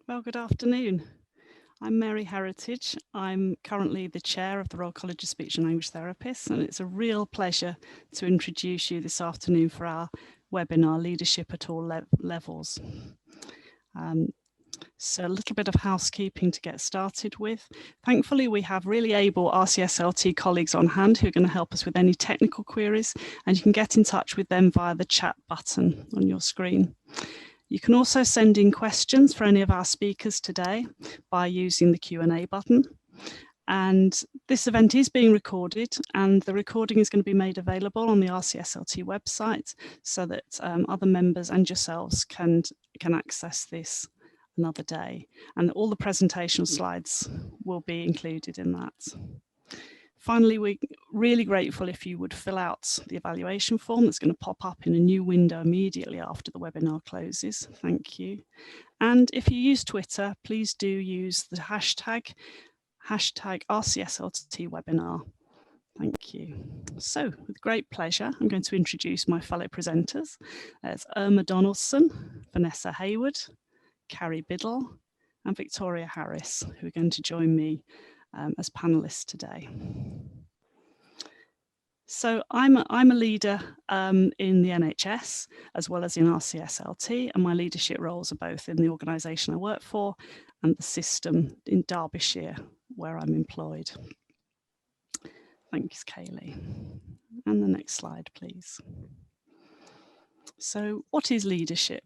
Well, good afternoon. I'm Mary Heritage. I'm currently the chair of the Royal College of Speech and Language Therapists, and it's a real pleasure to introduce you this afternoon for our webinar, Leadership at All Levels. So a little bit of housekeeping to get started with. Thankfully, we have really able RCSLT colleagues on hand who are going to help us with any technical queries, and you can get in touch with them via the chat button on your screen. You can also send in questions for any of our speakers today by using the Q&A button. And this event is being recorded, and the recording is going to be made available on the RCSLT website so that other members and yourselves can access this another day. And all the presentational slides will be included in that. Finally, we're really grateful if you would fill out the evaluation form that's going to pop up in a new window immediately after the webinar closes. Thank you. And if you use Twitter, please do use the hashtag RCSLT webinar. Thank you. So, with great pleasure, I'm going to introduce my fellow presenters. There's Irma Donaldson, Vanessa Hayward, Carrie Biddle, and Victoria Harris, who are going to join me as panelists today. So I'm a leader in the NHS as well as in RCSLT, and my leadership roles are both in the organisation I work for and the system in Derbyshire where I'm employed. Thanks, Kaylee. And the next slide, please. So what is leadership?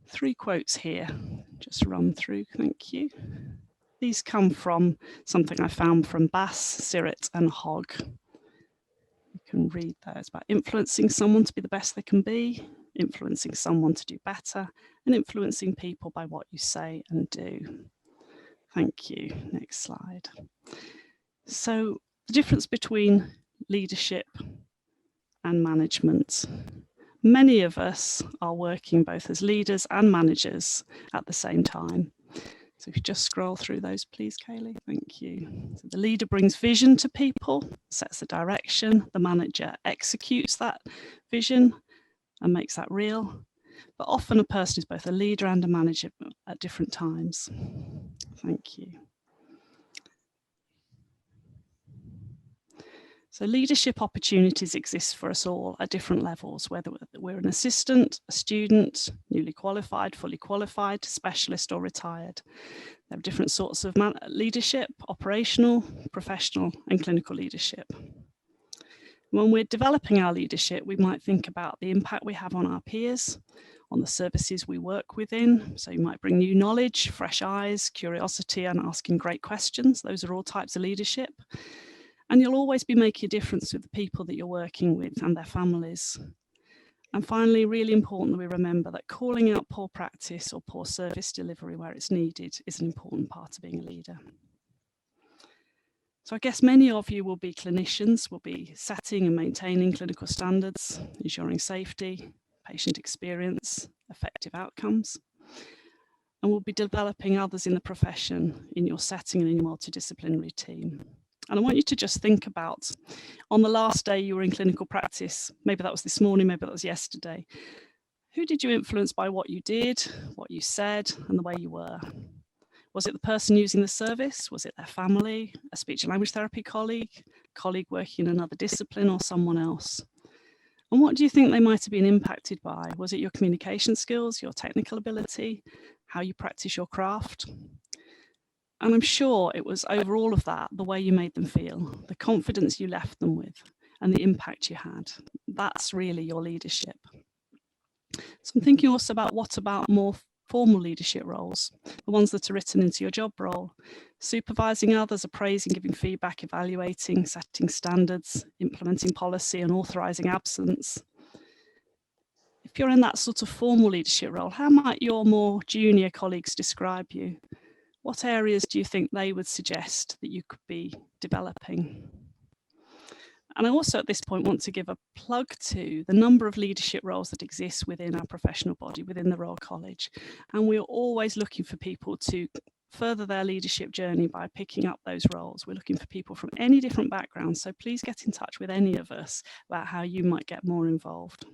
3 quotes here, just run through, thank you. These come from something I found from Bass, Sirrett and Hogg. You can read that. It's about influencing someone to be the best they can be, influencing someone to do better, and influencing people by what you say and do. Thank you. Next slide. So the difference between leadership and management. Many of us are working both as leaders and managers at the same time. So if you just scroll through those, please, Kaylee, thank you. So the leader brings vision to people, sets the direction, the manager executes that vision and makes that real. But often a person is both a leader and a manager at different times. Thank you. So leadership opportunities exist for us all at different levels, whether we're an assistant, a student, newly qualified, fully qualified, specialist or retired. There are different sorts of leadership, operational, professional and clinical leadership. When we're developing our leadership, we might think about the impact we have on our peers, on the services we work within. So you might bring new knowledge, fresh eyes, curiosity and asking great questions. Those are all types of leadership. And you'll always be making a difference with the people that you're working with and their families. And finally, really important that we remember that calling out poor practice or poor service delivery where it's needed is an important part of being a leader. So I guess many of you will be clinicians, will be setting and maintaining clinical standards, ensuring safety, patient experience, effective outcomes. And will be developing others in the profession in your setting and in your multidisciplinary team. And I want you to just think about, on the last day you were in clinical practice, maybe that was this morning, maybe that was yesterday, who did you influence by what you did, what you said, and the way you were? Was it the person using the service? Was it their family, a speech and language therapy colleague working in another discipline, or someone else? And what do you think they might have been impacted by? Was it your communication skills, your technical ability, how you practice your craft? And I'm sure it was over all of that, the way you made them feel, the confidence you left them with, and the impact you had. That's really your leadership. So I'm thinking also about what about more formal leadership roles, the ones that are written into your job role, supervising others, appraising, giving feedback, evaluating, setting standards, implementing policy and authorising absence. If you're in that sort of formal leadership role, how might your more junior colleagues describe you? What areas do you think they would suggest that you could be developing? And I also at this point want to give a plug to the number of leadership roles that exist within our professional body, within the Royal College. And we're always looking for people to further their leadership journey by picking up those roles. We're looking for people from any different backgrounds, so please get in touch with any of us about how you might get more involved.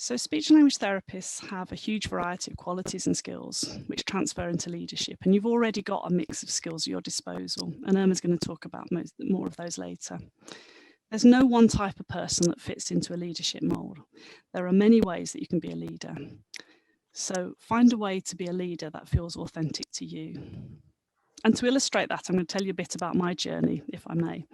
So speech and language therapists have a huge variety of qualities and skills which transfer into leadership, and you've already got a mix of skills at your disposal, and Irma's going to talk about more of those later. There's no one type of person that fits into a leadership mould. There are many ways that you can be a leader. So find a way to be a leader that feels authentic to you. And to illustrate that, I'm going to tell you a bit about my journey, if I may.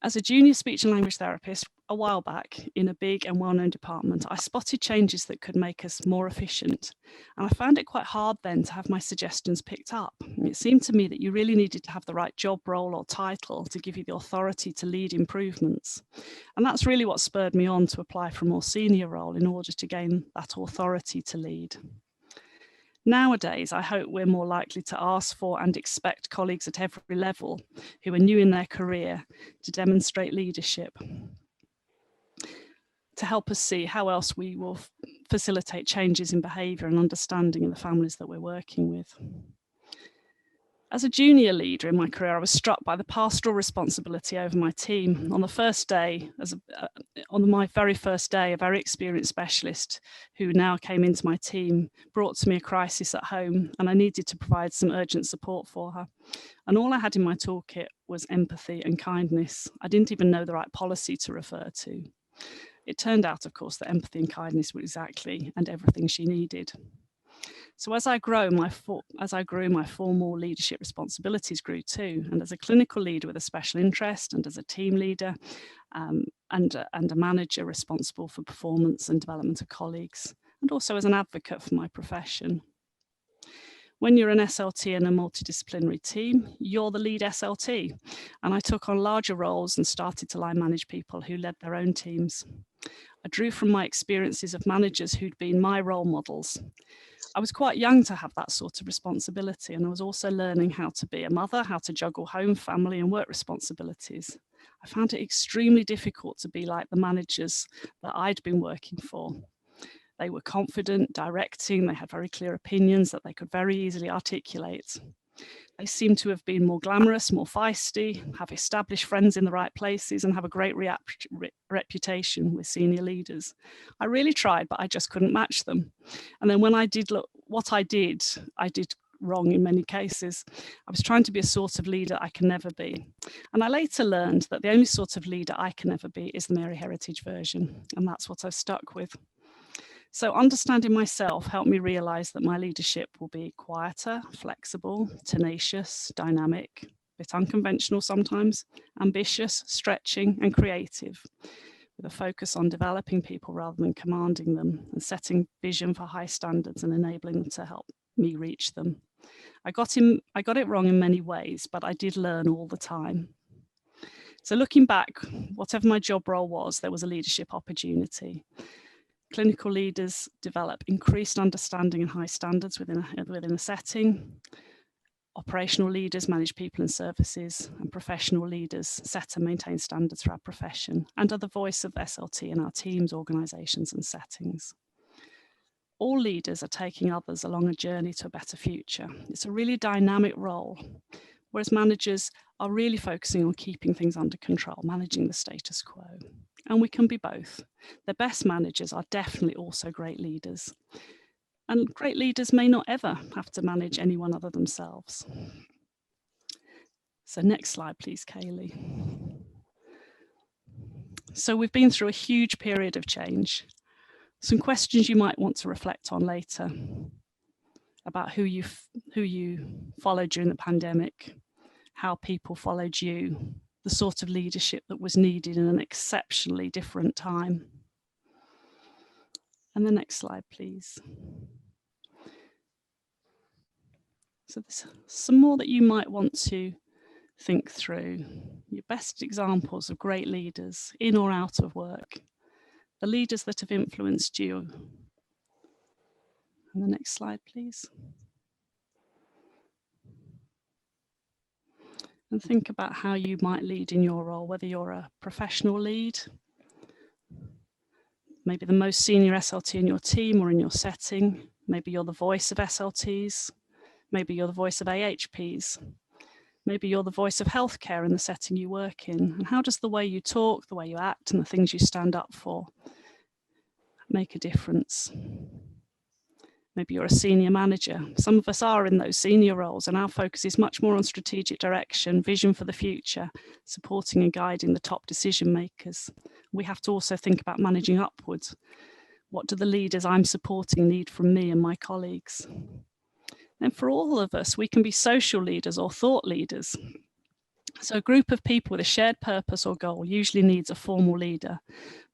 As a junior speech and language therapist, a while back in a big and well-known department, I spotted changes that could make us more efficient. And I found it quite hard then to have my suggestions picked up. It seemed to me that you really needed to have the right job role or title to give you the authority to lead improvements. And that's really what spurred me on to apply for a more senior role in order to gain that authority to lead. Nowadays, I hope we're more likely to ask for and expect colleagues at every level who are new in their career to demonstrate leadership, to help us see how else we will facilitate changes in behaviour and understanding in the families that we're working with. As a junior leader in my career, I was struck by the pastoral responsibility over my team. On the first day, on my very first day, a very experienced specialist who now came into my team brought to me a crisis at home, and I needed to provide some urgent support for her. And all I had in my toolkit was empathy and kindness. I didn't even know the right policy to refer to. It turned out, of course, that empathy and kindness were exactly and everything she needed. So as I grew, my formal leadership responsibilities grew too. And as a clinical leader with a special interest, and as a team leader, and a manager responsible for performance and development of colleagues, and also as an advocate for my profession. When you're an SLT in a multidisciplinary team, you're the lead SLT. And I took on larger roles and started to line manage people who led their own teams. I drew from my experiences of managers who'd been my role models. I was quite young to have that sort of responsibility, and I was also learning how to be a mother, how to juggle home, family and work responsibilities. I found it extremely difficult to be like the managers that I'd been working for. They were confident, directing, they had very clear opinions that they could very easily articulate. They seem to have been more glamorous, more feisty, have established friends in the right places, and have a great reputation with senior leaders. I really tried, but I just couldn't match them. And then when I did look, what I did wrong in many cases. I was trying to be a sort of leader I can never be. And I later learned that the only sort of leader I can never be is the Mary Heritage version. And that's what I've stuck with. So understanding myself helped me realise that my leadership will be quieter, flexible, tenacious, dynamic, a bit unconventional sometimes, ambitious, stretching and creative, with a focus on developing people rather than commanding them, and setting vision for high standards and enabling them to help me reach them. I got it wrong in many ways, but I did learn all the time. So looking back, whatever my job role was, there was a leadership opportunity. Clinical leaders develop increased understanding and high standards within a setting. Operational leaders manage people and services, and professional leaders set and maintain standards for our profession and are the voice of SLT in our teams, organisations and settings. All leaders are taking others along a journey to a better future. It's a really dynamic role, whereas managers are really focusing on keeping things under control, managing the status quo. And we can be both. The best managers are definitely also great leaders. And great leaders may not ever have to manage anyone other than themselves. So next slide, please, Kaylee. So we've been through a huge period of change. Some questions you might want to reflect on later about who you followed during the pandemic, how people followed you, the sort of leadership that was needed in an exceptionally different time. And the next slide, please. So there's some more that you might want to think through. Your best examples of great leaders in or out of work, the leaders that have influenced you. And the next slide, please. And think about how you might lead in your role, whether you're a professional lead, maybe the most senior SLT in your team or in your setting, maybe you're the voice of SLTs, maybe you're the voice of AHPs, maybe you're the voice of healthcare in the setting you work in. And how does the way you talk, the way you act and the things you stand up for make a difference. Maybe you're a senior manager. Some of us are in those senior roles, and our focus is much more on strategic direction, vision for the future, supporting and guiding the top decision makers. We have to also think about managing upwards. What do the leaders I'm supporting need from me and my colleagues? And for all of us, we can be social leaders or thought leaders. So a group of people with a shared purpose or goal usually needs a formal leader.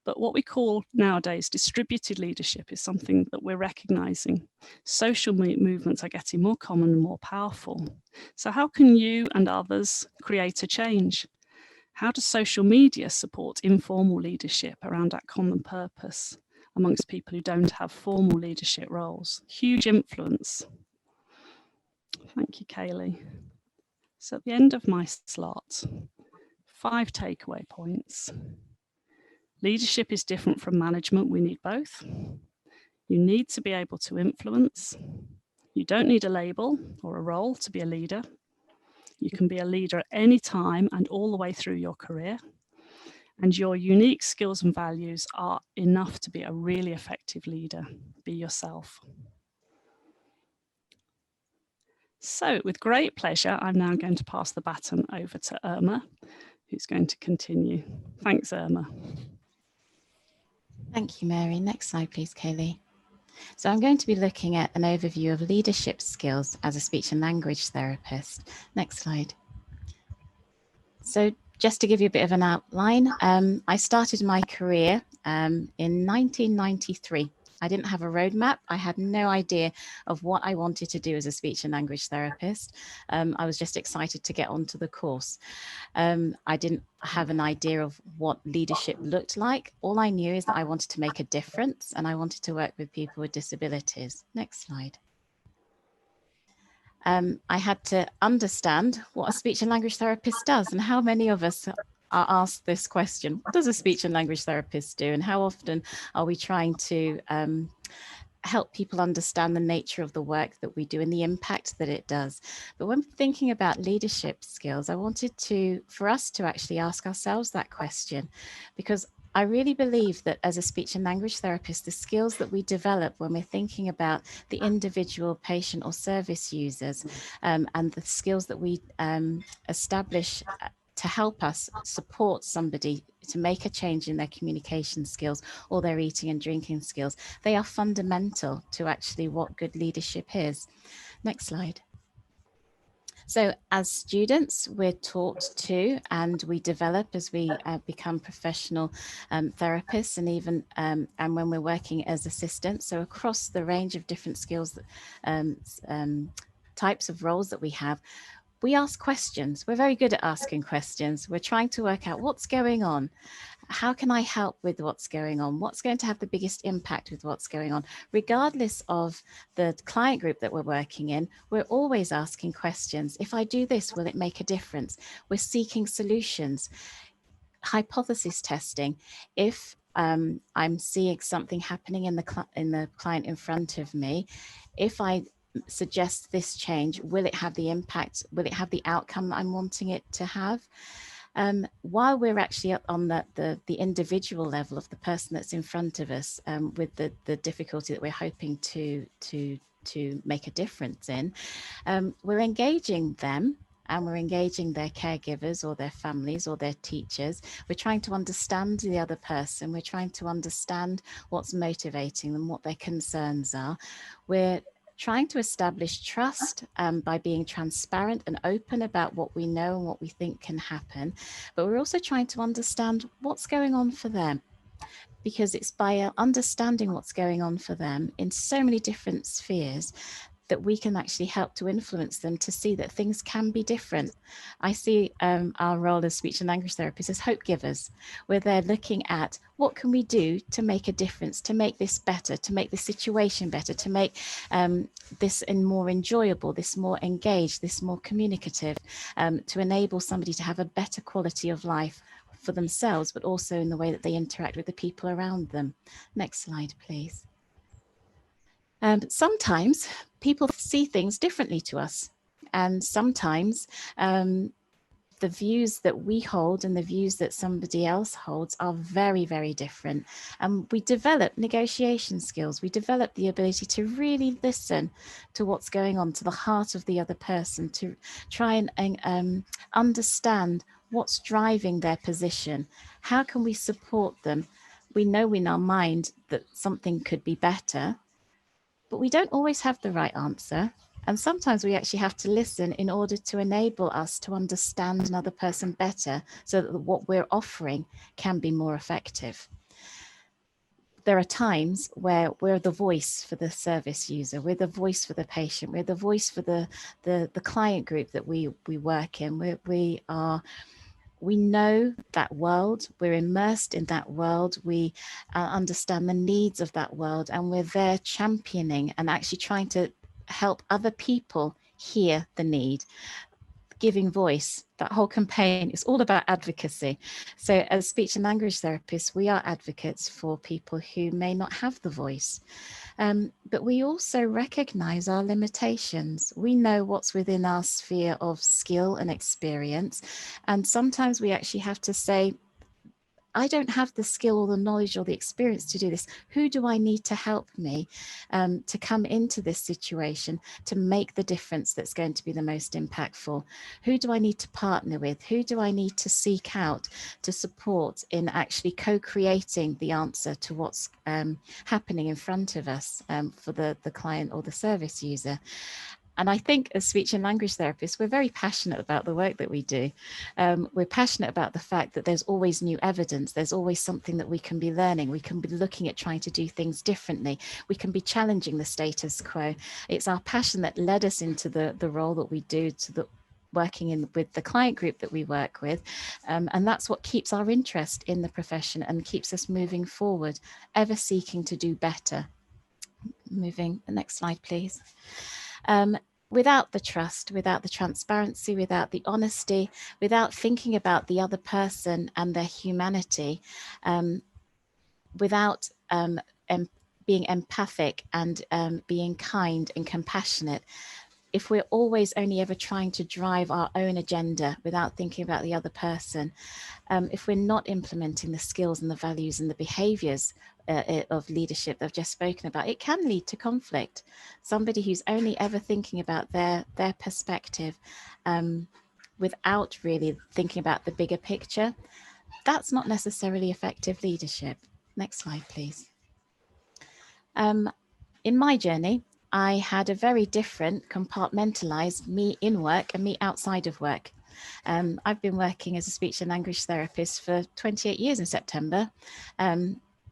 But what we call nowadays distributed leadership is something that we're recognizing. Social movements are getting more common and more powerful. So how can you and others create a change? How does social media support informal leadership around that common purpose amongst people who don't have formal leadership roles? Huge influence. Thank you, Kaylee. So at the end of my slot, 5 takeaway points. Leadership is different from management. We need both. You need to be able to influence. You don't need a label or a role to be a leader. You can be a leader at any time and all the way through your career. And your unique skills and values are enough to be a really effective leader. Be yourself. So with great pleasure, I'm now going to pass the baton over to Irma, who's going to continue. Thanks, Irma. Thank you, Mary. Next slide, please, Kaylee. So I'm going to be looking at an overview of leadership skills as a speech and language therapist. Next slide. So just to give you a bit of an outline, I started my career in 1993. I didn't have a roadmap. I had no idea of what I wanted to do as a speech and language therapist. I was just excited to get onto the course. I didn't have an idea of what leadership looked like. All I knew is that I wanted to make a difference and I wanted to work with people with disabilities. Next slide. I had to understand what a speech and language therapist does, and how many of us are asked this question: what does a speech and language therapist do? And how often are we trying to help people understand the nature of the work that we do and the impact that it does? But when thinking about leadership skills, I wanted for us to actually ask ourselves that question, because I really believe that as a speech and language therapist, the skills that we develop when we're thinking about the individual patient or service users, and the skills that we establish to help us support somebody to make a change in their communication skills or their eating and drinking skills, they are fundamental to actually what good leadership is. Next slide. So as students, we're taught to, and we develop as we become professional therapists, and even and when we're working as assistants. So across the range of different skills, types of roles that we have, we ask questions. We're very good at asking questions. We're trying to work out what's going on. How can I help with what's going on? What's going to have the biggest impact with what's going on? Regardless of the client group that we're working in, we're always asking questions. If I do this, will it make a difference? We're seeking solutions. Hypothesis testing. If I'm seeing something happening in the client in front of me, if I suggest this change, will it have the impact? Will it have the outcome that I'm wanting it to have? While we're actually on the individual level of the person that's in front of us, with the difficulty that we're hoping to make a difference in, we're engaging them, and we're engaging their caregivers or their families or their teachers. We're trying to understand the other person. We're trying to understand what's motivating them, what their concerns are. We're trying to establish trust by being transparent and open about what we know and what we think can happen. But we're also trying to understand what's going on for them, because it's by understanding what's going on for them in so many different spheres that we can actually help to influence them to see that things can be different. I see our role as speech and language therapists as hope givers, where they're looking at what can we do to make a difference, to make this better, to make the situation better, to make this more enjoyable, this more engaged, this more communicative, to enable somebody to have a better quality of life for themselves, but also in the way that they interact with the people around them. Next slide, please. Sometimes people see things differently to us, and sometimes the views that we hold and the views that somebody else holds are very, very different. And we develop negotiation skills. We develop the ability to really listen to what's going on, to the heart of the other person, to try and understand what's driving their position. How can we support them? We know in our mind that something could be better, but we don't always have the right answer. And sometimes we actually have to listen in order to enable us to understand another person better, so that what we're offering can be more effective. There are times where we're the voice for the service user, we're the voice for the patient, we're the voice for the client group that we work in. We know that world, we're immersed in that world, we understand the needs of that world, and we're there championing and actually trying to help other people hear the need, giving voice. That whole campaign is all about advocacy. So as speech and language therapists, we are advocates for people who may not have the voice. But we also recognize our limitations. We know what's within our sphere of skill and experience. And sometimes we actually have to say, I don't have the skill or the knowledge or the experience to do this. Who do I need to help me to come into this situation to make the difference that's going to be the most impactful? Who do I need to partner with? Who do I need to seek out to support in actually co-creating the answer to what's happening in front of us for the client or the service user? And I think as speech and language therapists, we're very passionate about the work that we do. We're passionate about the fact that there's always new evidence. There's always something that we can be learning. We can be looking at trying to do things differently. We can be challenging the status quo. It's our passion that led us into the role that we do, to the working with the client group that we work with. And that's what keeps our interest in the profession and keeps us moving forward, ever seeking to do better. Moving, the next slide, please. Without the trust, without the transparency, without the honesty, without thinking about the other person and their humanity, without being empathic and being kind and compassionate, if we're always only ever trying to drive our own agenda without thinking about the other person, if we're not implementing the skills and the values and the behaviors of leadership that I've just spoken about, it can lead to conflict. Somebody who's only ever thinking about their perspective without really thinking about the bigger picture, that's not necessarily effective leadership. Next slide, please. In my journey, I had a very different compartmentalized me in work and me outside of work. I've been working as a speech and language therapist for 28 years in September.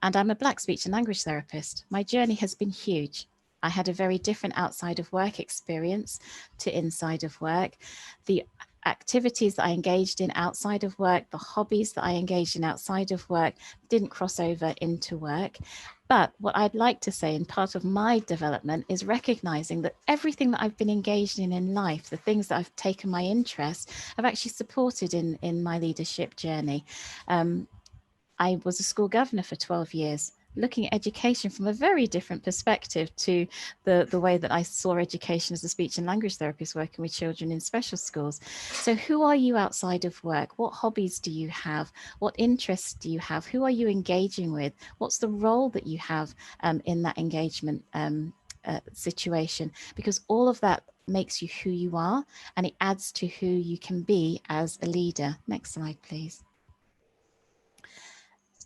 And I'm a Black speech and language therapist. My journey has been huge. I had a very different outside of work experience to inside of work. The activities that I engaged in outside of work, the hobbies that I engaged in outside of work didn't cross over into work. But what I'd like to say, and part of my development, is recognizing that everything that I've been engaged in life, the things that I've taken my interest, I've actually supported in my leadership journey. I was a school governor for 12 years, looking at education from a very different perspective to the way that I saw education as a speech and language therapist working with children in special schools. So who are you outside of work? What hobbies do you have? What interests do you have? Who are you engaging with? What's the role that you have in that engagement situation? Because all of that makes you who you are, and it adds to who you can be as a leader. Next slide, please.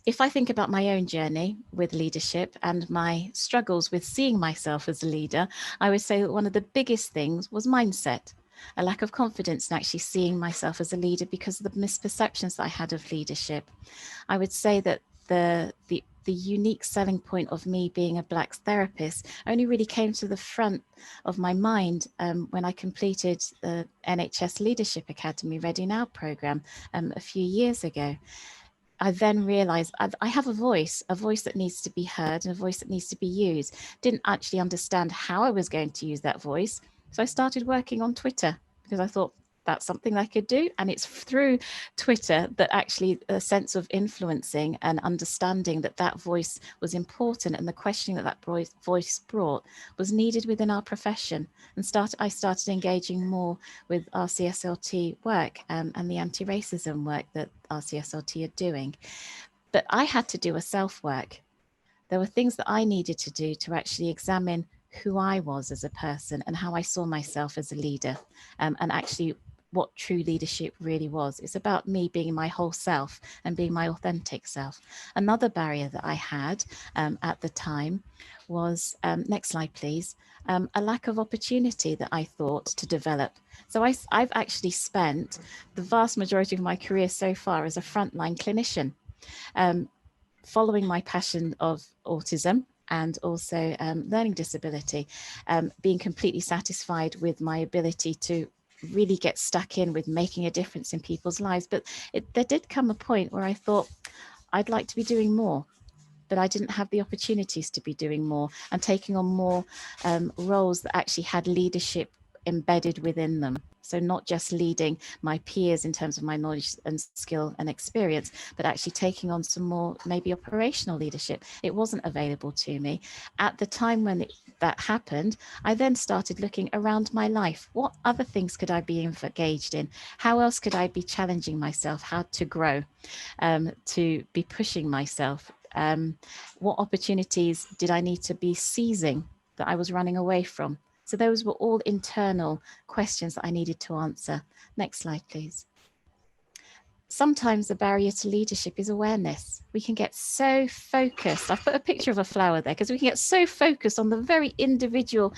If I think about my own journey with leadership and my struggles with seeing myself as a leader, I would say that one of the biggest things was mindset, a lack of confidence in actually seeing myself as a leader because of the misperceptions that I had of leadership. I would say that the unique selling point of me being a Black therapist only really came to the front of my mind when I completed the NHS Leadership Academy Ready Now program a few years ago. I then realized I have a voice that needs to be heard and a voice that needs to be used. Didn't actually understand how I was going to use that voice. So I started working on Twitter because I thought that's something I could do. And it's through Twitter that actually a sense of influencing and understanding that that voice was important, and the questioning that that voice brought was needed within our profession. And I started engaging more with RCSLT work and the anti-racism work that RCSLT are doing. But I had to do a self-work. There were things that I needed to do to actually examine who I was as a person and how I saw myself as a leader, and actually what true leadership really was. It's about me being my whole self and being my authentic self. Another barrier that I had at the time was, next slide please, a lack of opportunity that I thought to develop. So I've actually spent the vast majority of my career so far as a frontline clinician, following my passion of autism and also learning disability, being completely satisfied with my ability to really get stuck in with making a difference in people's lives. But there did come a point where I thought I'd like to be doing more, but I didn't have the opportunities to be doing more and taking on more roles that actually had leadership embedded within them. So not just leading my peers in terms of my knowledge and skill and experience, but actually taking on some more maybe operational leadership. It wasn't available to me. At the time when that happened, I then started looking around my life. What other things could I be engaged in? How else could I be challenging myself? How to grow, to be pushing myself? What opportunities did I need to be seizing that I was running away from? So those were all internal questions that I needed to answer. Next slide, please. Sometimes the barrier to leadership is awareness. We can get so focused. I've put a picture of a flower there because we can get so focused on the very individual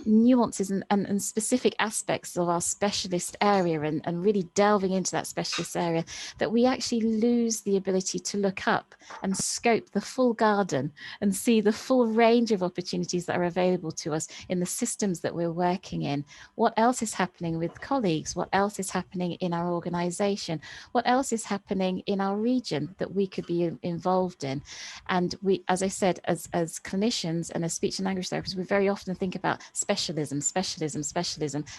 nuances and specific aspects of our specialist area and really delving into that specialist area that we actually lose the ability to look up and scope the full garden and see the full range of opportunities that are available to us in the systems that we're working in. What else is happening with colleagues? What else is happening in our organization? What else is happening in our region that we could be involved in? And we, as I said, as clinicians and as speech and language therapists, we very often think about specialism,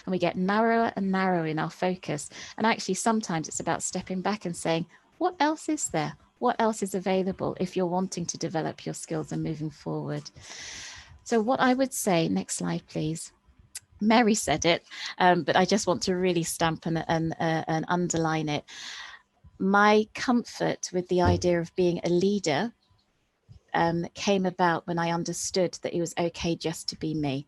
and we get narrower and narrower in our focus. And actually, sometimes it's about stepping back and saying, what else is there? What else is available if you're wanting to develop your skills and moving forward? So what I would say, next slide, please. Mary said it, but I just want to really stamp and underline it. My comfort with the idea of being a leader came about when I understood that it was okay just to be me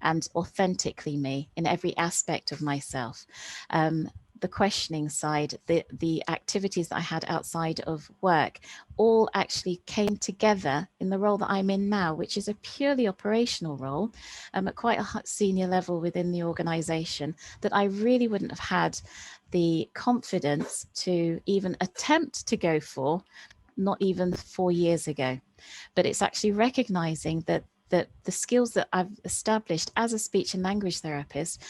and authentically me in every aspect of myself. The questioning side, the activities that I had outside of work, all actually came together in the role that I'm in now, which is a purely operational role at quite a senior level within the organization, that I really wouldn't have had the confidence to even attempt to go for, not even 4 years ago. But it's actually recognizing that the skills that I've established as a speech and language therapist,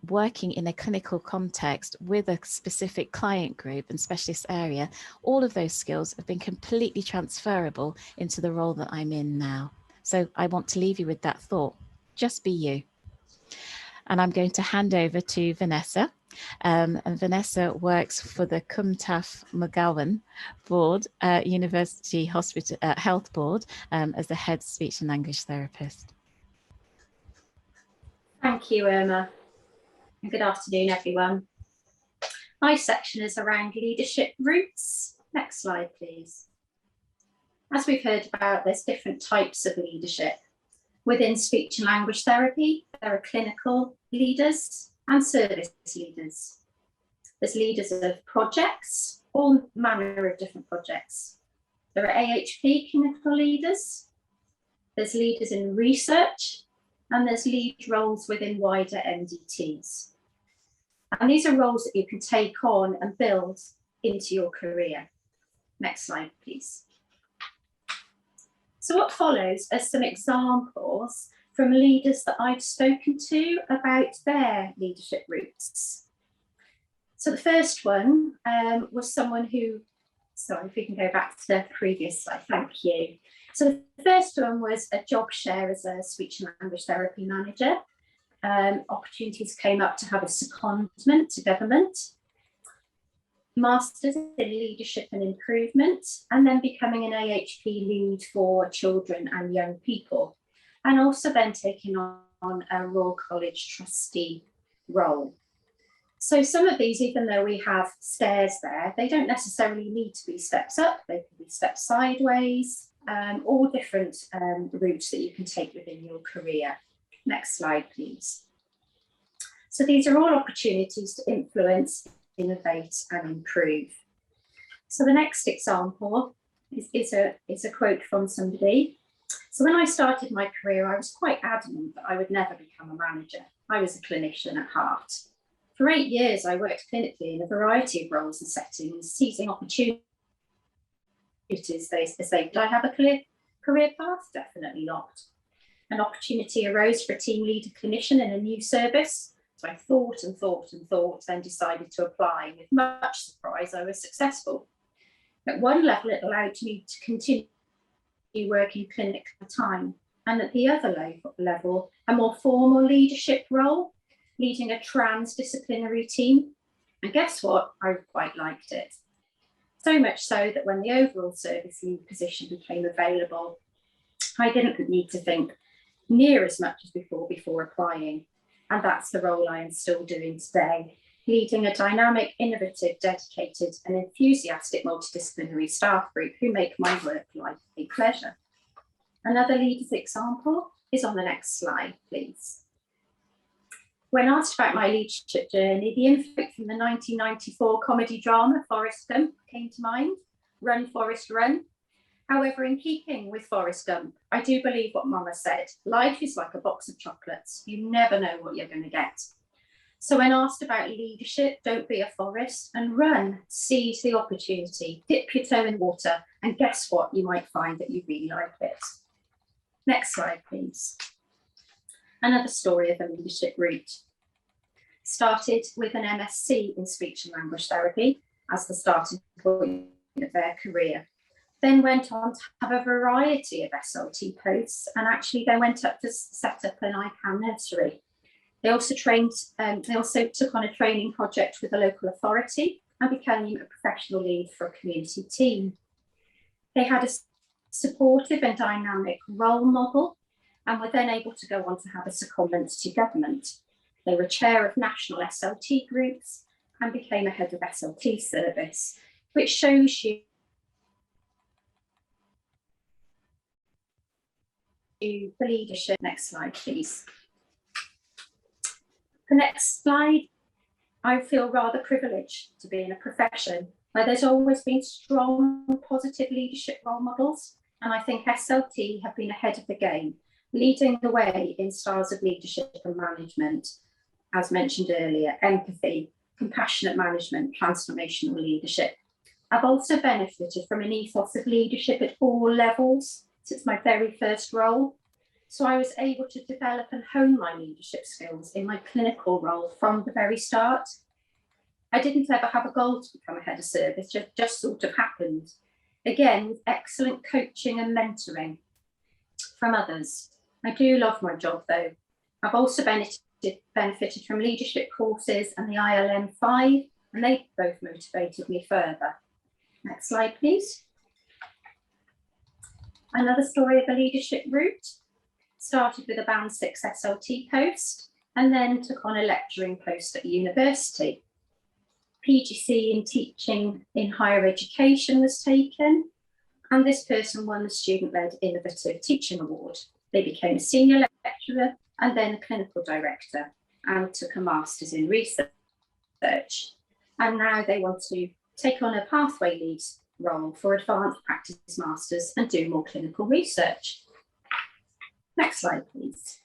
working in a clinical context with a specific client group and specialist area, all of those skills have been completely transferable into the role that I'm in now. So I want to leave you with that thought, just be you. And I'm going to hand over to Vanessa. And Vanessa works for the Cwm Taf Morgannwg Board, University Hospital Health Board, as the head speech and language therapist. Thank you, Irma, and good afternoon, everyone. My section is around leadership routes. Next slide, please. As we've heard about, there's different types of leadership. Within speech and language therapy, there are clinical leaders and service leaders. There's leaders of projects, all manner of different projects. There are AHP clinical leaders. There's leaders in research, and there's lead roles within wider MDTs. And these are roles that you can take on and build into your career. Next slide, please. So what follows are some examples from leaders that I've spoken to about their leadership routes. So the first one was someone who, sorry, if we can go back to the previous slide, thank you. So the first one was a job share as a speech and language therapy manager. opportunities came up to have a secondment to government, Masters in Leadership and Improvement, and then becoming an AHP lead for children and young people, and also then taking on a Royal College trustee role. So some of these, even though we have stairs there, they don't necessarily need to be steps up, they can be steps sideways, all different routes that you can take within your career. Next slide, please. So these are all opportunities to influence, innovate and improve. So the next example is a quote from somebody. So when I started my career, I was quite adamant that I would never become a manager. I was a clinician at heart. For 8 years, I worked clinically in a variety of roles and settings, seizing opportunities. They say, did I have a clear career path? Definitely not. An opportunity arose for a team leader clinician in a new service. So I thought and thought and thought, then decided to apply. With much surprise, I was successful. At one level, it allowed me to continue working clinic at the time. And at the other level, a more formal leadership role, leading a transdisciplinary team. And guess what? I quite liked it. So much so that when the overall service lead position became available, I didn't need to think near as much as before applying. And that's the role I am still doing today, leading a dynamic, innovative, dedicated and enthusiastic multidisciplinary staff group who make my work life a pleasure. Another leader's example is on the next slide, please. When asked about my leadership journey, the info from the 1994 comedy drama Forrest Gump came to mind, Run Forrest Run. However, in keeping with Forrest Gump, I do believe what Mama said, life is like a box of chocolates. You never know what you're going to get. So when asked about leadership, don't be a Forrest and run, seize the opportunity, dip your toe in water, and guess what? You might find that you really like it. Next slide, please. Another story of a leadership route. Started with an MSc in speech and language therapy as the starting point of their career. Then went on to have a variety of SLT posts and actually then went up to set up an ICAM nursery. They also took on a training project with a local authority and became a professional lead for a community team. They had a supportive and dynamic role model and were then able to go on to have a secondment to government. They were chair of national SLT groups and became a head of SLT service, which shows you the leadership. Next slide, please. The next slide, I feel rather privileged to be in a profession where there's always been strong, positive leadership role models. And I think SLT have been ahead of the game, leading the way in styles of leadership and management, as mentioned earlier, empathy, compassionate management, transformational leadership. I've also benefited from an ethos of leadership at all levels since my very first role. So I was able to develop and hone my leadership skills in my clinical role from the very start. I didn't ever have a goal to become a head of service, just sort of happened. Again, with excellent coaching and mentoring from others. I do love my job though. I've also benefited from leadership courses and the ILM5, and they both motivated me further. Next slide, please. Another story of a leadership route. Started with a band 6 SLT post and then took on a lecturing post at university. PGC in teaching in higher education was taken, and this person won the Student-Led Innovative Teaching Award. They became a senior lecturer and then a clinical director and took a master's in research. And now they want to take on a pathway lead role for advanced practice masters and do more clinical research. Next slide, please.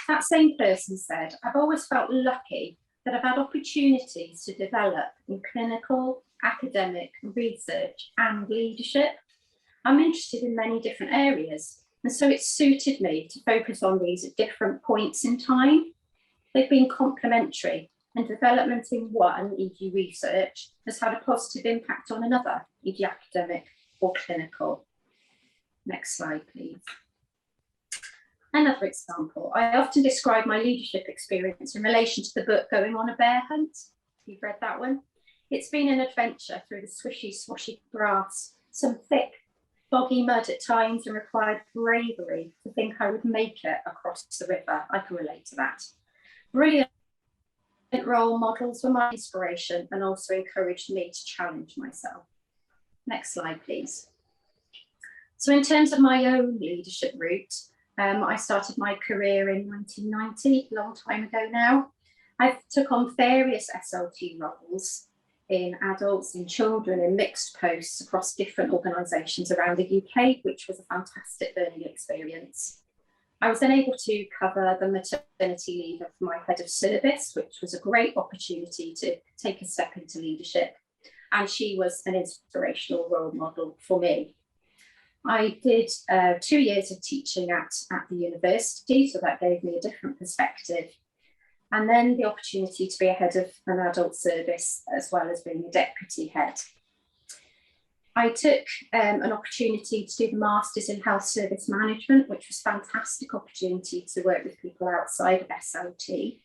That same person said, I've always felt lucky that I've had opportunities to develop in clinical, academic, research and leadership. I'm interested in many different areas, and so it suited me to focus on these at different points in time. They've been complementary, and development in one, e.g. research, has had a positive impact on another, e.g. academic or clinical. Next slide, please. Another example, I often describe my leadership experience in relation to the book Going on a Bear Hunt. If you've read that one. It's been an adventure through the swishy, swashy grass, some thick, boggy mud at times, and required bravery to think I would make it across the river. I can relate to that. Brilliant role models were my inspiration and also encouraged me to challenge myself. Next slide, please. So in terms of my own leadership route, I started my career in 1990, a long time ago now. I took on various SLT roles in adults, in children, in mixed posts across different organisations around the UK, which was a fantastic learning experience. I was then able to cover the maternity leave of my head of service, which was a great opportunity to take a step into leadership. And she was an inspirational role model for me. I did 2 years of teaching at the university, so that gave me a different perspective. And then the opportunity to be a head of an adult service, as well as being a deputy head. I took an opportunity to do the Masters in Health Service Management, which was a fantastic opportunity to work with people outside of SLT.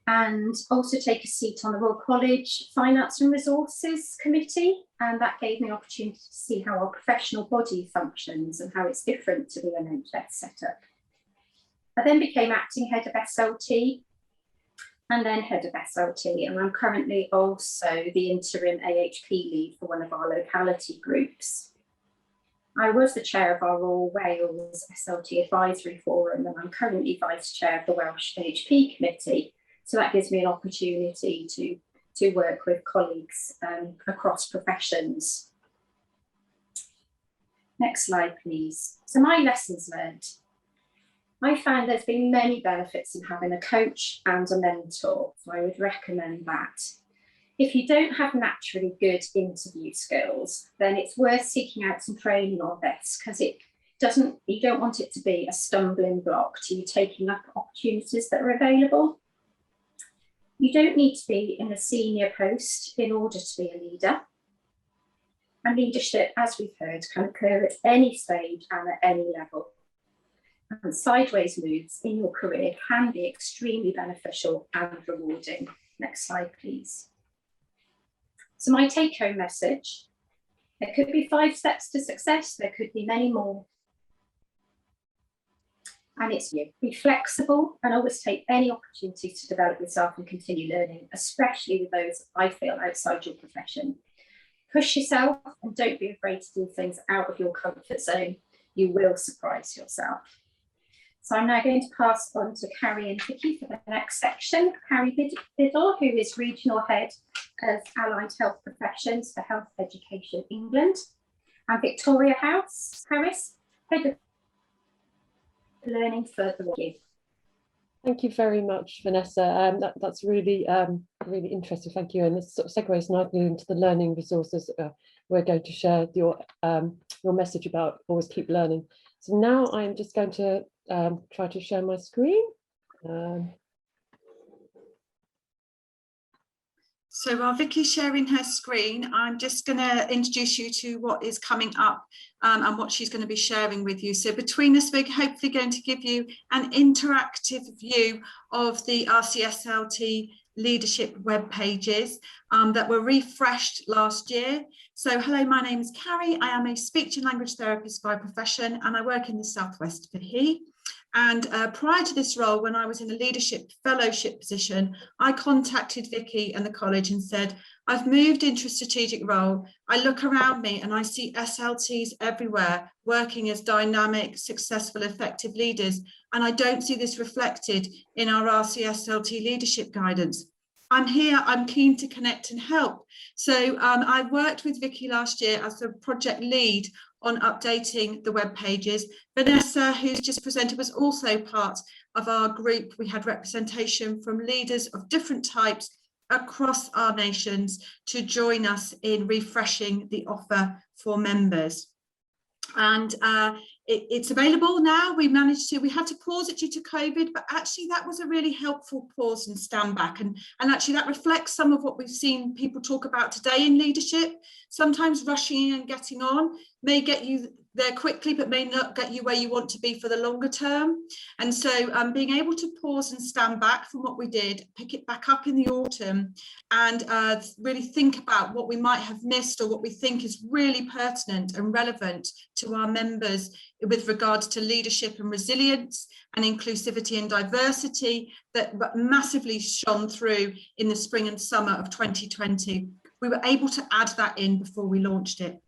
And also take a seat on the Royal College Finance and Resources Committee. And that gave me an opportunity to see how our professional body functions and how it's different to the NHS setup. I then became acting head of SLT and then head of SLT. And I'm currently also the interim AHP lead for one of our locality groups. I was the chair of our Royal Wales SLT Advisory Forum, and I'm currently vice chair of the Welsh AHP Committee. So that gives me an opportunity to work with colleagues across professions. Next slide, please. So my lessons learned. I found there's been many benefits in having a coach and a mentor, so I would recommend that. If you don't have naturally good interview skills, then it's worth seeking out some training on this, because you don't want it to be a stumbling block to you taking up opportunities that are available. You don't need to be in a senior post in order to be a leader. And leadership, as we've heard, can occur at any stage and at any level. And sideways moves in your career can be extremely beneficial and rewarding. Next slide, please. So my take-home message, there could be 5 steps to success, there could be many more. And it's you. Be flexible and always take any opportunity to develop yourself and continue learning, especially with those, I feel, outside your profession. Push yourself and don't be afraid to do things out of your comfort zone. You will surprise yourself. So I'm now going to pass on to Carrie and Vicky for the next section. Carrie Biddle, who is Regional Head of Allied Health Professions for Health Education England, and Victoria Harris, Head of Learning for the Review. Thank you very much, Vanessa. That's really, really interesting. Thank you. And this sort of segues nicely into the learning resources. We're going to share your message about always keep learning. So now I'm just going to try to share my screen. So while Vicky's sharing her screen, I'm just going to introduce you to what is coming up and what she's going to be sharing with you. So between us, we're hopefully going to give you an interactive view of the RCSLT leadership web pages that were refreshed last year. So hello, my name is Carrie. I am a speech and language therapist by profession, and I work in the Southwest for HE. And prior to this role, when I was in a leadership fellowship position, I contacted Vicky and the college and said, I've moved into a strategic role. I look around me and I see SLTs everywhere working as dynamic, successful, effective leaders. And I don't see this reflected in our RCSLT leadership guidance. I'm here, I'm keen to connect and help. So I worked with Vicky last year as the project lead on updating the web pages. Vanessa, who's just presented, was also part of our group. We had representation from leaders of different types across our nations to join us in refreshing the offer for members. And it's available now. We had to pause it due to COVID, but actually that was a really helpful pause and stand back. And actually that reflects some of what we've seen people talk about today in leadership. Sometimes rushing and getting on may get you there quickly, but may not get you where you want to be for the longer term. And so being able to pause and stand back from what we did, pick it back up in the autumn, and really think about what we might have missed or what we think is really pertinent and relevant to our members with regards to leadership and resilience and inclusivity and diversity that massively shone through in the spring and summer of 2020. We were able to add that in before we launched it.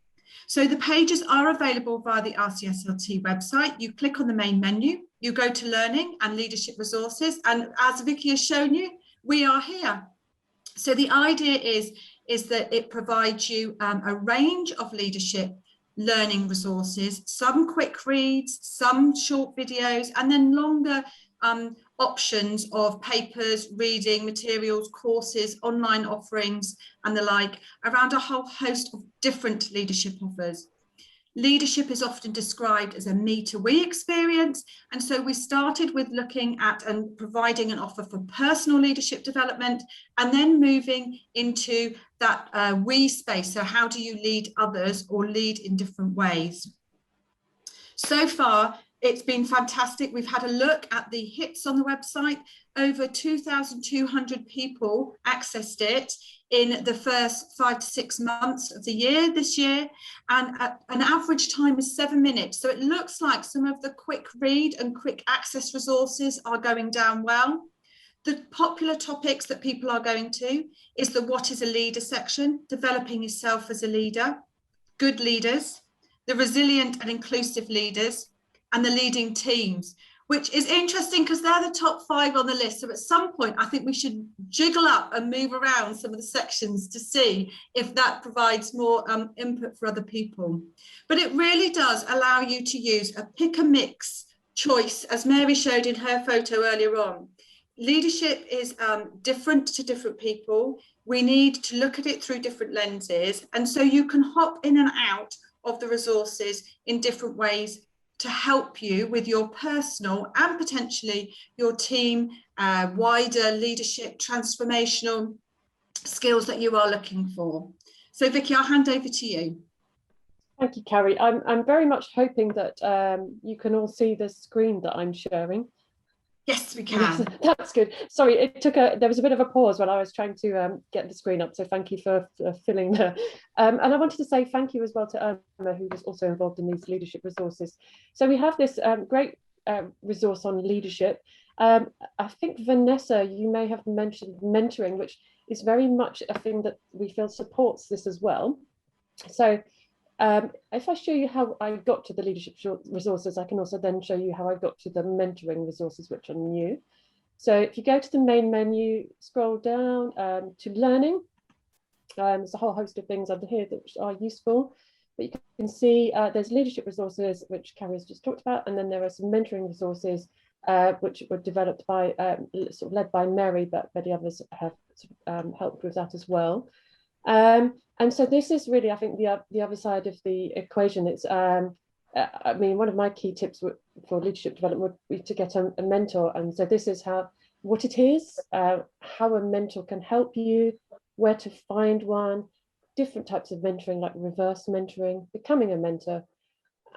So the pages are available via the RCSLT website. You click on the main menu, you go to Learning and Leadership Resources, and as Vicky has shown you, we are here. So the idea is that it provides you a range of leadership learning resources, some quick reads, some short videos, and then longer options of papers, reading materials, courses, online offerings, and the like, around a whole host of different leadership offers. Leadership is often described as a me to we experience, and so we started with looking at and providing an offer for personal leadership development, and then moving into that we space. So how do you lead others or lead in different ways? So far, it's been fantastic. We've had a look at the hits on the website. Over 2,200 people accessed it in the first 5 to 6 months of the year this year, and an average time is 7 minutes. So it looks like some of the quick read and quick access resources are going down well. The popular topics that people are going to is the What is a Leader section, developing yourself as a leader, good leaders, the resilient and inclusive leaders, and the leading teams, which is interesting because they're the top 5 on the list. So at some point, I think we should jiggle up and move around some of the sections to see if that provides more input for other people. But it really does allow you to use a pick a mix choice, as Mary showed in her photo earlier on. Leadership is different to different people. We need to look at it through different lenses. And so you can hop in and out of the resources in different ways to help you with your personal and potentially your team wider leadership transformational skills that you are looking for. So Vicky, I'll hand over to you. Thank you, Carrie. I'm very much hoping that you can all see the screen that I'm sharing. Yes, we can. Yes, that's good. Sorry, there was a bit of a pause when I was trying to get the screen up, so thank you for filling there. And I wanted to say thank you as well to Irma, who was also involved in these leadership resources. So we have this great resource on leadership. I think, Vanessa, you may have mentioned mentoring, which is very much a thing that we feel supports this as well. So if I show you how I got to the leadership resources, I can also then show you how I got to the mentoring resources, which are new. So if you go to the main menu, scroll down to learning, there's a whole host of things under here that are useful. But you can see there's leadership resources, which Carrie has just talked about, and then there are some mentoring resources, which were developed by, sort of led by Mary, but many others have helped with that as well. And so this is really, I think, the other side of the equation. It's, I mean, one of my key tips for leadership development would be to get a mentor. And so this is what it is, how a mentor can help you, where to find one, different types of mentoring, like reverse mentoring, becoming a mentor.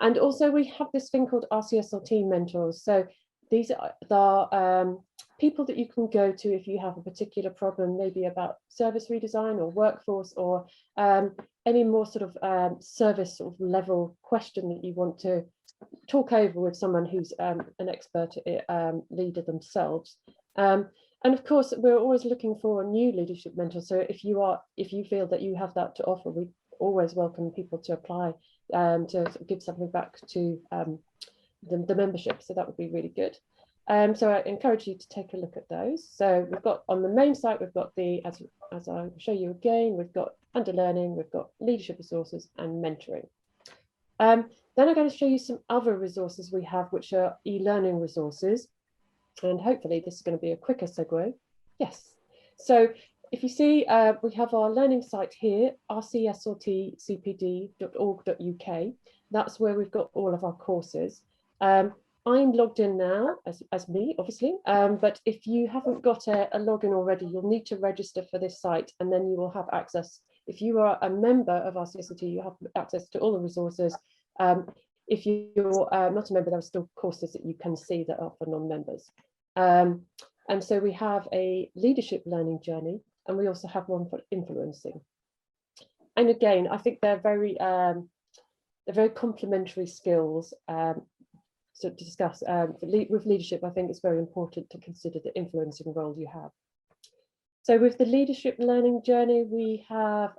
And also we have this thing called RCSLT mentors. So these are people that you can go to if you have a particular problem, maybe about service redesign or workforce, or any more sort of service sort of level question that you want to talk over with someone who's an expert leader themselves. And of course, we're always looking for new leadership mentors. So if you feel that you have that to offer, we always welcome people to apply to give something back to the membership. So that would be really good. So I encourage you to take a look at those. So we've got on the main site, we've got the, as I'll show you again, we've got under learning, we've got leadership resources and mentoring. Then I'm going to show you some other resources we have, which are e-learning resources. And hopefully this is going to be a quicker segue. Yes. So if you see, we have our learning site here, rcsltcpd.org.uk. That's where we've got all of our courses. I'm logged in now as me, obviously, but if you haven't got a login already, you'll need to register for this site, and then you will have access. If you are a member of RCSLT, you have access to all the resources. if you're not a member, there are still courses that you can see that are for non-members. And so we have a leadership learning journey, and we also have one for influencing. And again, I think they're very complementary skills to discuss. With leadership, I think it's very important to consider the influencing role you have. So with the leadership learning journey, we have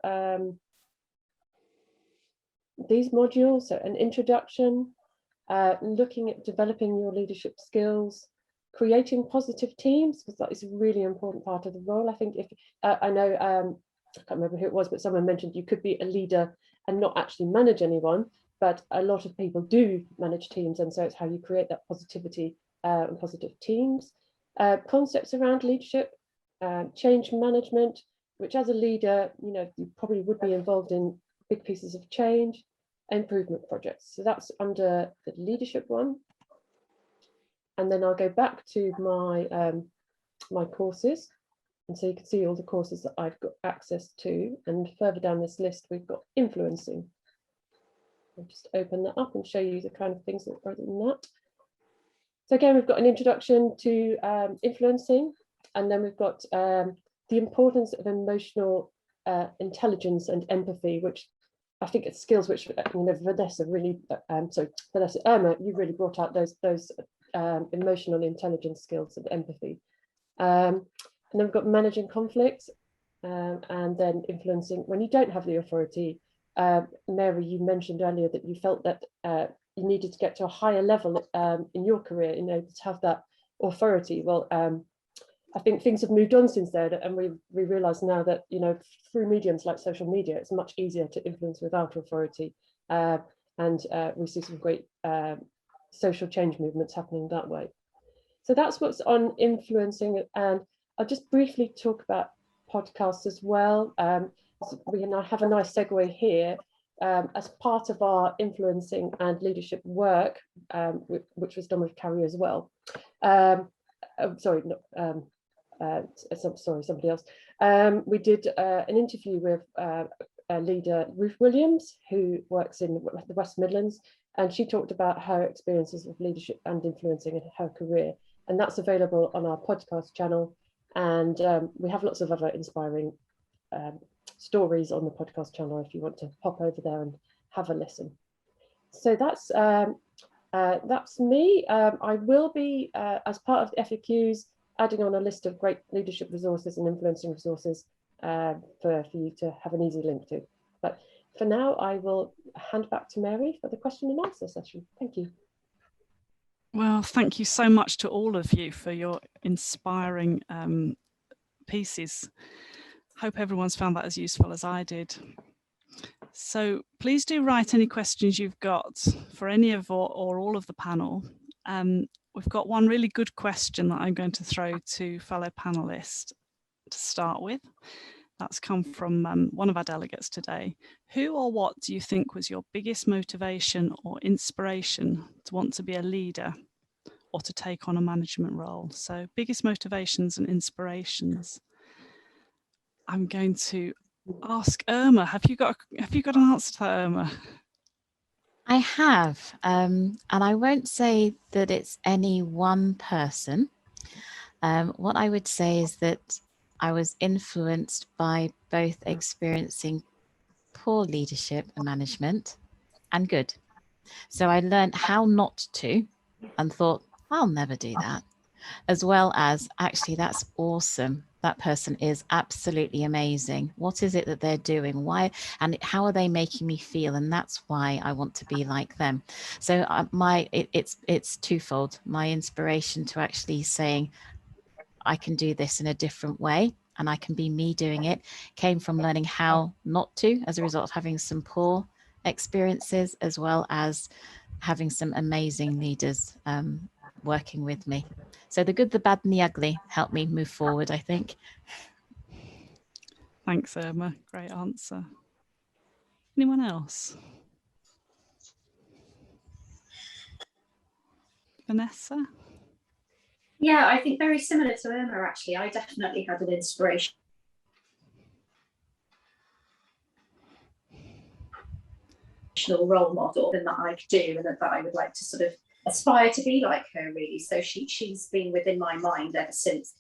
these modules, so an introduction, looking at developing your leadership skills, creating positive teams, because that is a really important part of the role. I think if I know, I can't remember who it was, but someone mentioned you could be a leader and not actually manage anyone, but a lot of people do manage teams, and so it's how you create that positivity and positive teams. Concepts around leadership, change management, which as a leader, you probably would be involved in big pieces of change, improvement projects. So that's under the leadership one. And then I'll go back to my my courses, and so you can see all the courses that I've got access to. And further down this list, we've got influencing. I'll just open that up and show you the kind of things that are in that. So again, we've got an introduction to influencing, and then we've got the importance of emotional intelligence and empathy, which I think it's skills which Vanessa really, Vanessa, Irma, you really brought out those emotional intelligence skills and empathy. And then we've got managing conflicts, and then influencing when you don't have the authority. Mary, you mentioned earlier that you felt that you needed to get to a higher level in your career, to have that authority. Well, I think things have moved on since then, and we realise now that through mediums like social media, it's much easier to influence without authority, and we see some great social change movements happening that way. So that's what's on influencing, and I'll just briefly talk about podcasts as well. We now have a nice segue here. As part of our influencing and leadership work, which was done with Carrie as well. Sorry, somebody else. We did an interview with leader Ruth Williams, who works in the West Midlands, and she talked about her experiences of leadership and influencing in her career, and that's available on our podcast channel. And we have lots of other inspiring stories on the podcast channel if you want to pop over there and have a listen. So that's me. I will be, as part of the FAQs, adding on a list of great leadership resources and influencing resources for you to have an easy link to. But for now, I will hand back to Mary for the question and answer session. Thank you. Well, thank you so much to all of you for your inspiring pieces. Hope everyone's found that as useful as I did. So please do write any questions you've got for any of or all of the panel. We've got one really good question that I'm going to throw to fellow panelists to start with. That's come from one of our delegates today. Who or what do you think was your biggest motivation or inspiration to want to be a leader or to take on a management role? So biggest motivations and inspirations. I'm going to ask Irma. Have you got an answer to that, Irma? I have, and I won't say that it's any one person. What I would say is that I was influenced by both experiencing poor leadership and management and good. So I learned how not to and thought, I'll never do that, as well as actually, that's awesome. That person is absolutely amazing. What is it that they're doing? Why and how are they making me feel? And that's why I want to be like them. So it's twofold. My inspiration to actually saying, I can do this in a different way and I can be me doing it came from learning how not to, as a result of having some poor experiences, as well as having some amazing leaders working with me. So the good, the bad and the ugly helped me move forward, I think. Thanks, Irma. Great answer. Anyone else? Vanessa? Yeah, I think very similar to Irma, actually. I definitely had an inspiration. role model and that I could do, and that I would like to sort of aspire to be like her, really. So she's been within my mind ever since,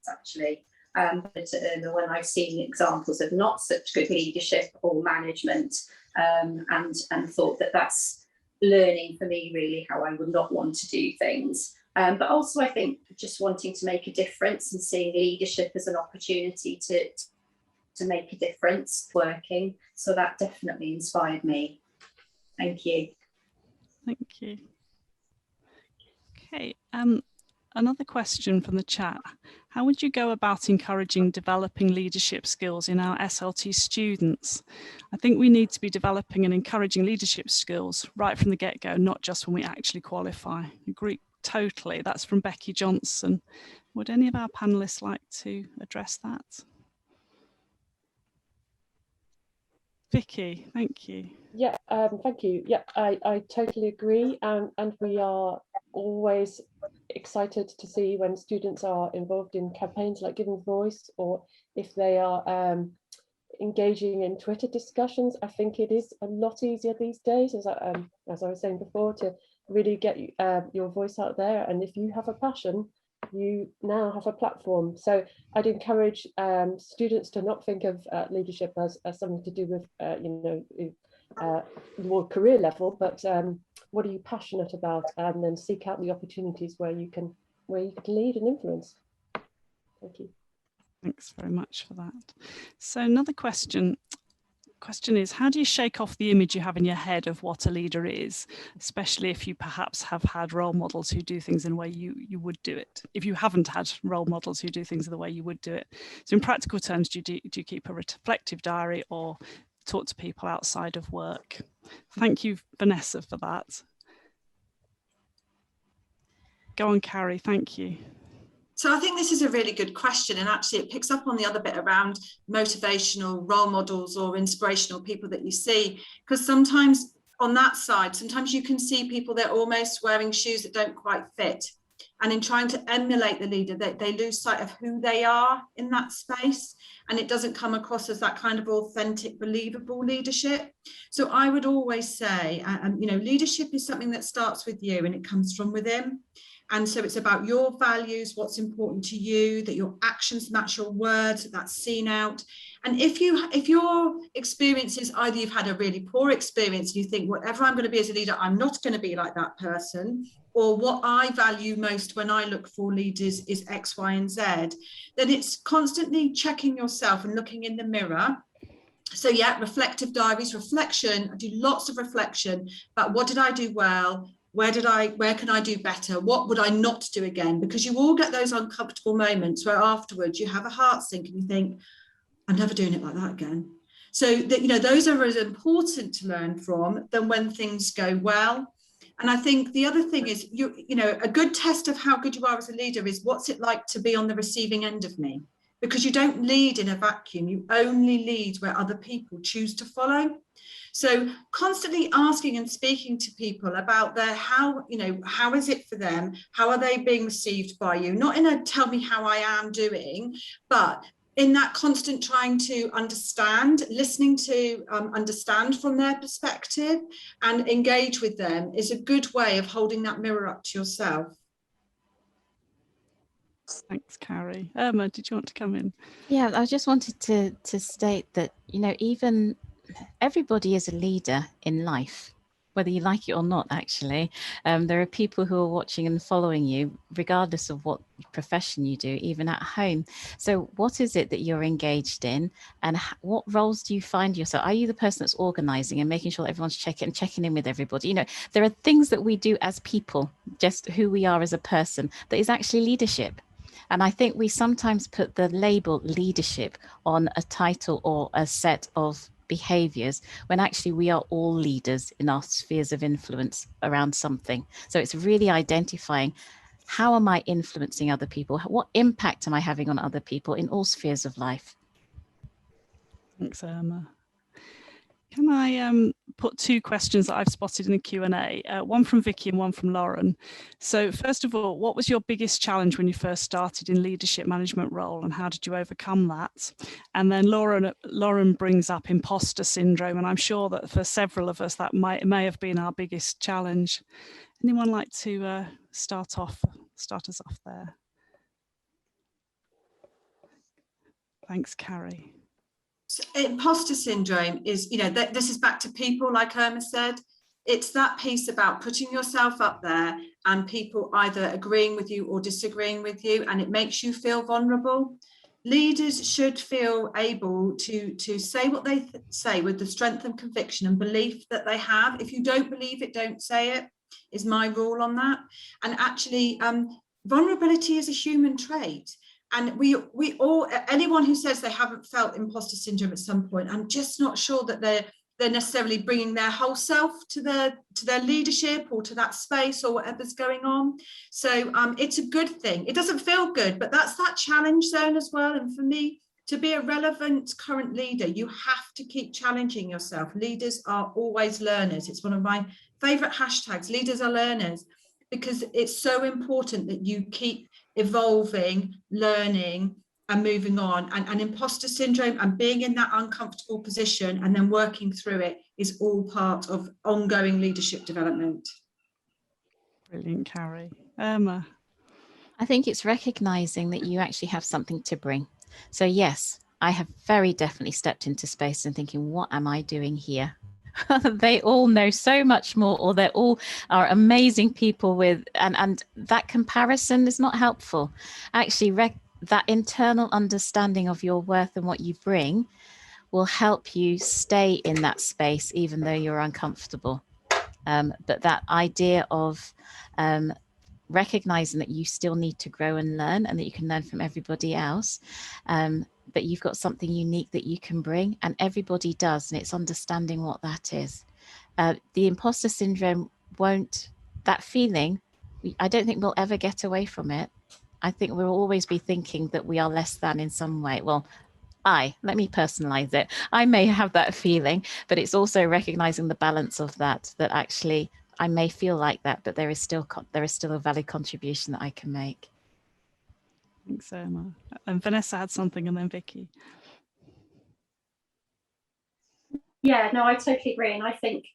actually. But when I've seen examples of not such good leadership or management, and thought that that's learning for me, really, how I would not want to do things. But also, I think just wanting to make a difference and seeing leadership as an opportunity to make a difference working. So that definitely inspired me. Thank you. Thank you. Okay, another question from the chat. How would you go about encouraging developing leadership skills in our SLT students? I think we need to be developing and encouraging leadership skills right from the get-go, not just when we actually qualify. Agree totally. That's from Becky Johnson. Would any of our panelists like to address that? Vicky, thank you. Yeah, thank you. Yeah, I totally agree. And we are always excited to see when students are involved in campaigns like Giving Voice, or if they are engaging in Twitter discussions. I think it is a lot easier these days, as I was saying before, to really get your voice out there. And if you have a passion, you now have a platform. So I'd encourage students to not think of leadership as something to do with more career level, but what are you passionate about, and then seek out the opportunities where you can lead and influence. Thank you. Thanks very much for that. So another question is, how do you shake off the image you have in your head of what a leader is, especially if you perhaps have had role models who do things in the way you would do it, if you haven't had role models who do things in the way you would do it? So in practical terms, do you keep a reflective diary or talk to people outside of work? Thank you, Vanessa, for that. Go on, Carrie, thank you. So I think this is a really good question, and actually it picks up on the other bit around motivational role models or inspirational people that you see, because sometimes on that side, sometimes you can see people, they're almost wearing shoes that don't quite fit, and in trying to emulate the leader, they lose sight of who they are in that space, and it doesn't come across as that kind of authentic, believable leadership. So I would always say, leadership is something that starts with you and it comes from within. And so it's about your values, what's important to you, that your actions match your words, that's seen out. And if your experience is either you've had a really poor experience and you think, whatever I'm going to be as a leader, I'm not going to be like that person, or what I value most when I look for leaders is X, Y, and Z, then it's constantly checking yourself and looking in the mirror. So yeah, reflective diaries, reflection. I do lots of reflection about what did I do well? Where can I do better? What would I not do again? Because you all get those uncomfortable moments where afterwards you have a heart sink and you think, I'm never doing it like that again. So that, those are as important to learn from than when things go well. And I think the other thing is, a good test of how good you are as a leader is what's it like to be on the receiving end of me? Because you don't lead in a vacuum, you only lead where other people choose to follow. So constantly asking and speaking to people about how is it for them? How are they being received by you? Not in a tell me how I am doing, but in that constant trying to understand, listening to understand from their perspective and engage with them is a good way of holding that mirror up to yourself. Thanks, Carrie. Irma, did you want to come in? Yeah, I just wanted to state that, even everybody is a leader in life, whether you like it or not, actually. There are people who are watching and following you, regardless of what profession you do, even at home. So what is it that you're engaged in, and what roles do you find yourself? Are you the person that's organizing and making sure that everyone's checking in with everybody? There are things that we do as people, just who we are as a person, that is actually leadership. And I think we sometimes put the label leadership on a title or a set of behaviors, when actually we are all leaders in our spheres of influence around something. So it's really identifying, how am I influencing other people? What impact am I having on other people in all spheres of life? Thanks, Irma. Can I put two questions that I've spotted in the Q&A, one from Vicky and one from Lauren. So first of all, what was your biggest challenge when you first started in leadership management role, and how did you overcome that? And then Lauren brings up imposter syndrome, and I'm sure that for several of us that may have been our biggest challenge. Anyone like to start us off there? Thanks, Carrie. Imposter syndrome is, this is back to people, like Irma said. It's that piece about putting yourself up there and people either agreeing with you or disagreeing with you, and it makes you feel vulnerable. Leaders should feel able to say what they say with the strength and conviction and belief that they have. If you don't believe it, don't say it, is my rule on that. And actually, vulnerability is a human trait. And we all, anyone who says they haven't felt imposter syndrome at some point, I'm just not sure that they're necessarily bringing their whole self to their leadership or to that space or whatever's going on. So it's a good thing. It doesn't feel good, but that's that challenge zone as well. And for me, to be a relevant current leader, you have to keep challenging yourself. Leaders are always learners. It's one of my favorite hashtags, leaders are learners, because it's so important that you keep evolving, learning and moving on. And imposter syndrome and being in that uncomfortable position and then working through it is all part of ongoing leadership development. Brilliant, Carrie. Irma. I think it's recognizing that you actually have something to bring. So yes, I have very definitely stepped into space and thinking, what am I doing here? They all know so much more, or they all are amazing people with, and that comparison is not helpful. Actually, that internal understanding of your worth and what you bring will help you stay in that space, even though you're uncomfortable. But that idea of recognizing that you still need to grow and learn, and that you can learn from everybody else, but you've got something unique that you can bring, and everybody does, and it's understanding what that is. The imposter syndrome that feeling, I don't think we'll ever get away from it. I think we'll always be thinking that we are less than in some way. Well, let me personalize it. I may have that feeling, but it's also recognizing the balance of that actually I may feel like that, but there is still a valid contribution that I can make. Thanks, Irma. And Vanessa had something, and then Vicky. Yeah, no, I totally agree. And I think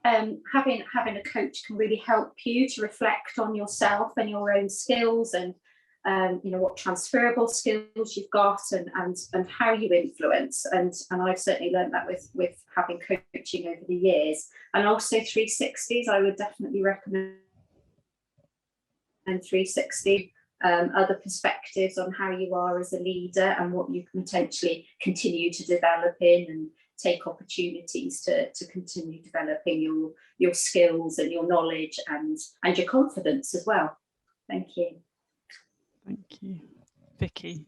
having a coach can really help you to reflect on yourself and your own skills, and what transferable skills you've got, and how you influence. And I've certainly learned that with having coaching over the years. And also 360s, I would definitely recommend 360. Other perspectives on how you are as a leader and what you can potentially continue to develop in, and take opportunities to continue developing your skills and your knowledge and your confidence as well. Thank you. Thank you. Vicky,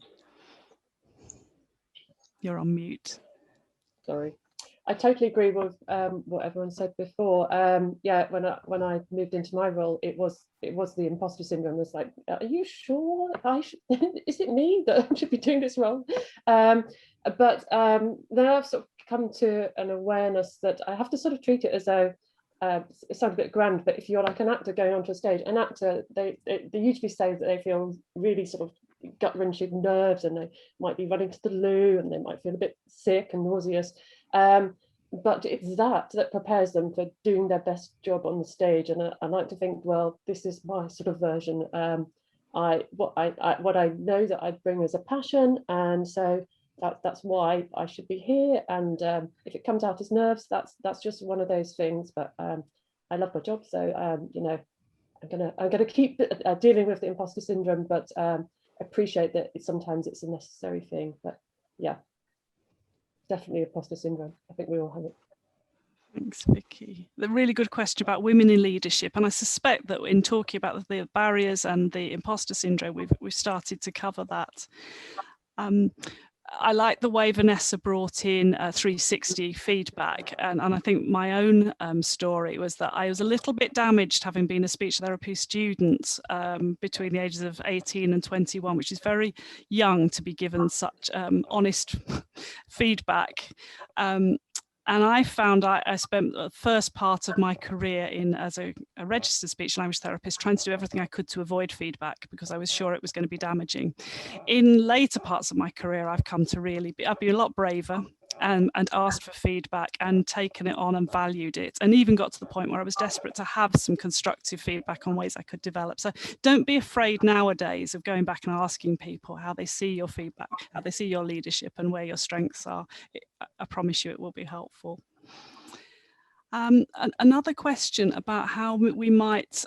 you're on mute. Sorry. I totally agree with what everyone said before. Yeah, when I moved into my role, it was the imposter syndrome. It was like, are you sure is it me that should be doing this role? But then I've sort of come to an awareness that I have to sort of treat it as though, it sounds a bit grand, but if you're like an actor going onto a stage, an actor, they usually say that they feel really sort of gut-wrenching nerves, and they might be running to the loo, and they might feel a bit sick and nauseous. But it's that prepares them for doing their best job on the stage. And I like to think, well, this is my sort of version. What I know that I bring as a passion, and so that's why I should be here. And if it comes out as nerves, that's just one of those things. But I love my job, so I'm gonna keep dealing with the imposter syndrome, but appreciate that sometimes it's a necessary thing. But yeah. Definitely imposter syndrome. I think we all have it. Thanks, Vicky. The really good question about women in leadership, and I suspect that in talking about the barriers and the imposter syndrome, we've started to cover that. I like the way Vanessa brought in 360 feedback, and I think my own story was that I was a little bit damaged having been a speech therapy student between the ages of 18 and 21, which is very young to be given such honest feedback. I found I spent the first part of my career as a registered speech language therapist trying to do everything I could to avoid feedback because I was sure it was going to be damaging. In later parts of my career, I've come to I've been a lot braver and asked for feedback and taken it on and valued it, and even got to the point where I was desperate to have some constructive feedback on ways I could develop. So don't be afraid nowadays of going back and asking people how they see your feedback, how they see your leadership and where your strengths are. I promise you it will be helpful. Another question about how we might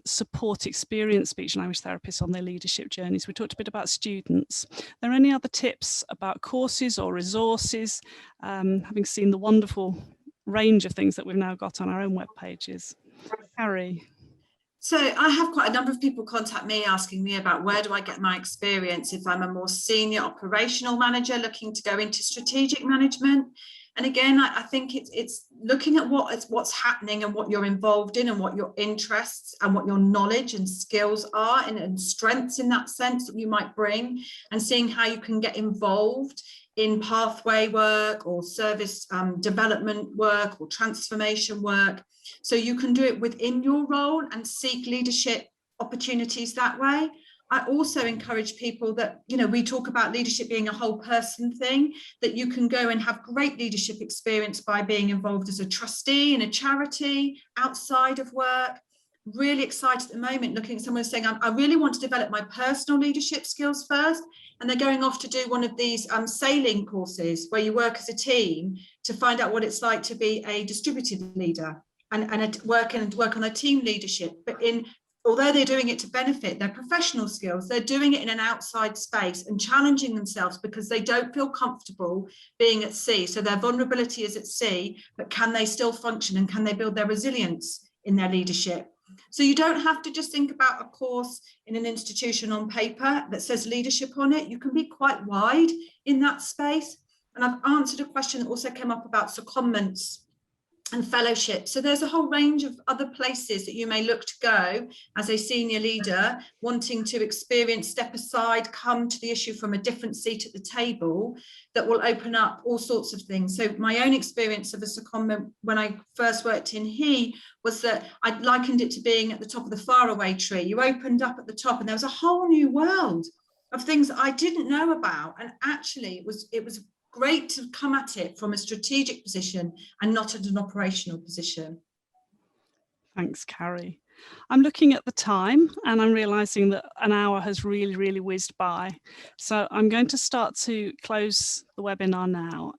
support experienced speech and language therapists on their leadership journeys. We talked a bit about students. Are there any other tips about courses or resources, having seen the wonderful range of things that we've now got on our own web pages? Carrie. So I have quite a number of people contact me asking me about where do I get my experience if I'm a more senior operational manager looking to go into strategic management. And again, I think it's looking at what's happening and what you're involved in and what your interests and what your knowledge and skills are and strengths in that sense that you might bring, and seeing how you can get involved in pathway work or service development work or transformation work. So you can do it within your role and seek leadership opportunities that way. I also encourage people that, you know, we talk about leadership being a whole person thing, that you can go and have great leadership experience by being involved as a trustee in a charity outside of work. Really excited at the moment looking at someone saying, I really want to develop my personal leadership skills first. And they're going off to do one of these sailing courses where you work as a team to find out what it's like to be a distributed leader and work on their team leadership. But although they're doing it to benefit their professional skills, they're doing it in an outside space and challenging themselves because they don't feel comfortable being at sea. So their vulnerability is at sea, but can they still function and can they build their resilience in their leadership? So you don't have to just think about a course in an institution on paper that says leadership on it. You can be quite wide in that space. And I've answered a question that also came up about secondments and fellowship. So there's a whole range of other places that you may look to go as a senior leader, wanting to experience, step aside, come to the issue from a different seat at the table, that will open up all sorts of things. So my own experience of a secondment when I first worked in HE was that I likened it to being at the top of the faraway tree. You opened up at the top and there was a whole new world of things that I didn't know about. And actually it was great to come at it from a strategic position and not at an operational position. Thanks, Carrie. I'm looking at the time and I'm realizing that an hour has really whizzed by. So I'm going to start to close the webinar now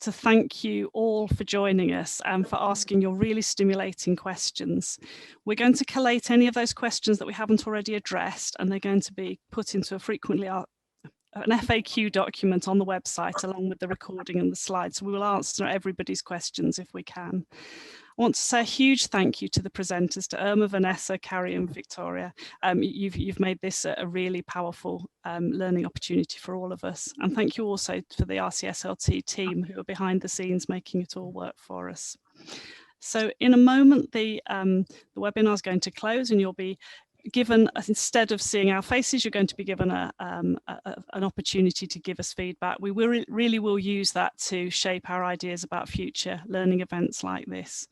to thank you all for joining us and for asking your really stimulating questions. We're going to collate any of those questions that we haven't already addressed, and they're going to be put into an FAQ document on the website along with the recording and the slides. So we will answer everybody's questions if we can. I want to say a huge thank you to the presenters, to Irma, Vanessa, Carrie and Victoria. You've made this a really powerful learning opportunity for all of us. And thank you also for the RCSLT team who are behind the scenes making it all work for us. So in a moment, the webinar is going to close and you'll be given, instead of seeing our faces, you're going to be given an opportunity to give us feedback. We really will use that to shape our ideas about future learning events like this.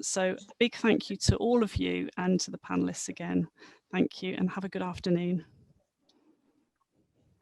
So a big thank you to all of you and to the panelists again. Thank you and have a good afternoon.